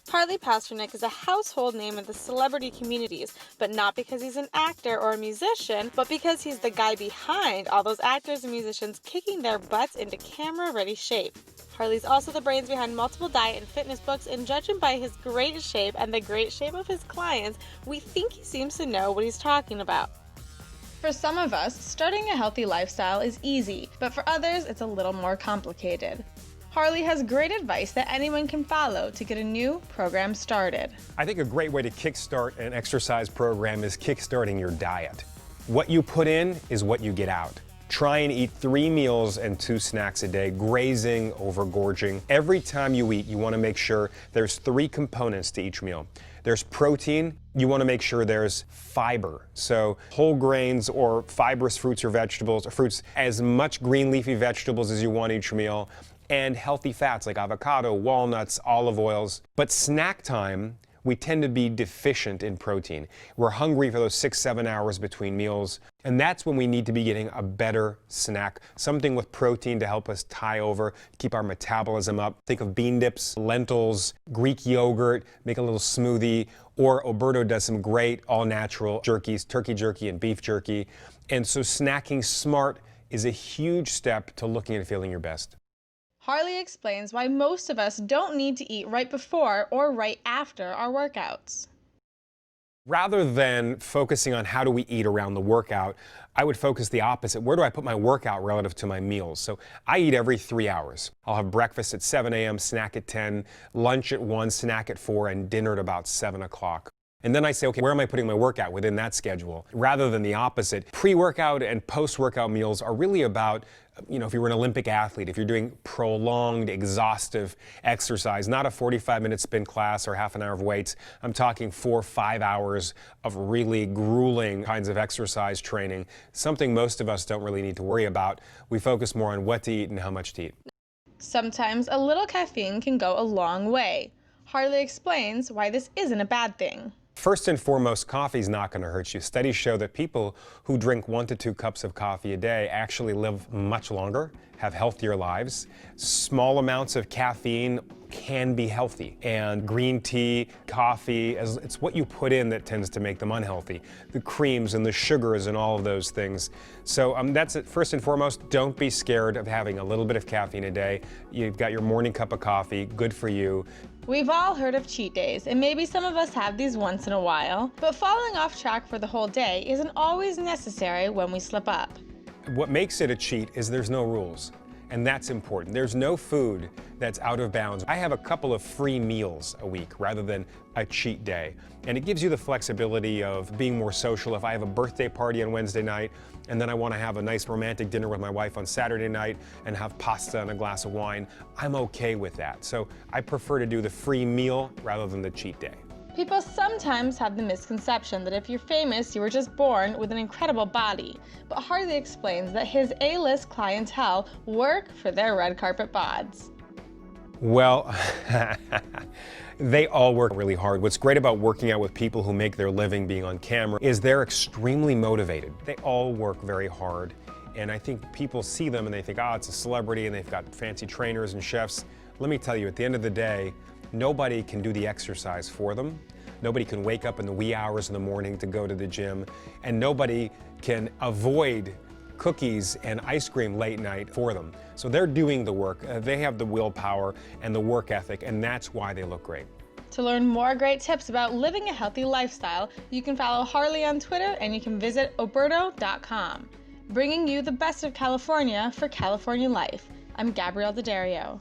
Harley Pasternak is a household name in the celebrity communities, but not because he's an actor or a musician, but because he's the guy behind all those actors and musicians kicking their butts into camera-ready shape. Harley's also the brains behind multiple diet and fitness books, and judging by his great shape and the great shape of his clients, we think he seems to know what he's talking about. For some of us, starting a healthy lifestyle is easy, but for others, it's a little more complicated. Harley has great advice that anyone can follow to get a new program started. I think a great way to kickstart an exercise program is kickstarting your diet. What you put in is what you get out. Try and eat 3 meals and 2 snacks a day, grazing over gorging. Every time you eat, you want to make sure there's 3 components to each meal. There's protein. You want to make sure there's fiber. So whole grains or fibrous fruits or vegetables, or fruits, as much green leafy vegetables as you want each meal, and healthy fats like avocado, walnuts, olive oils. But snack time, we tend to be deficient in protein. We're hungry for those 6-7 hours between meals, and that's when we need to be getting a better snack, something with protein to help us tie over, keep our metabolism up. Think of bean dips, lentils, Greek yogurt, make a little smoothie, or Oberto does some great all-natural jerkies, turkey jerky and beef jerky. And so snacking smart is a huge step to looking and feeling your best. Harley explains why most of us don't need to eat right before or right after our workouts. Rather than focusing on how do we eat around the workout, I would focus the opposite. Where do I put my workout relative to my meals? So I eat every 3 hours. I'll have breakfast at 7 a.m., snack at 10, lunch at 1, snack at 4, and dinner at about 7 o'clock. And then I say, okay, where am I putting my workout within that schedule? Rather than the opposite. Pre-workout and post-workout meals are really about, if you were an Olympic athlete, if you're doing prolonged, exhaustive exercise, not a 45-minute spin class or half an hour of weights. I'm talking 4 or 5 hours of really grueling kinds of exercise training, something most of us don't really need to worry about. We focus more on what to eat and how much to eat. Sometimes a little caffeine can go a long way. Harley explains why this isn't a bad thing. First and foremost, coffee is not going to hurt you. Studies show that people who drink 1 to 2 cups of coffee a day actually live much longer, have healthier lives. Small amounts of caffeine can be healthy, and green tea, coffee, it's what you put in that tends to make them unhealthy. The creams and the sugars and all of those things. So that's it. First and foremost, don't be scared of having a little bit of caffeine a day. You've got your morning cup of coffee, good for you. We've all heard of cheat days, and maybe some of us have these once in a while, but falling off track for the whole day isn't always necessary when we slip up. What makes it a cheat is there's no rules, and that's important. There's no food that's out of bounds. I have a couple of free meals a week rather than a cheat day, and it gives you the flexibility of being more social. If I have a birthday party on Wednesday night, and then I want to have a nice romantic dinner with my wife on Saturday night and have pasta and a glass of wine, I'm okay with that. So I prefer to do the free meal rather than the cheat day. People sometimes have the misconception that if you're famous, you were just born with an incredible body. But Harley explains that his A-list clientele work for their red carpet bods. Well, they all work really hard. What's great about working out with people who make their living being on camera is they're extremely motivated. They all work very hard. And I think people see them and they think, it's a celebrity and they've got fancy trainers and chefs. Let me tell you, at the end of the day, nobody can do the exercise for them. Nobody can wake up in the wee hours in the morning to go to the gym. And nobody can avoid cookies and ice cream late night for them. So they're doing the work. They have the willpower and the work ethic, and that's why they look great. To learn more great tips about living a healthy lifestyle, you can follow Harley on Twitter and you can visit oberto.com. Bringing you the best of California for California Life. I'm Gabrielle D'Addario.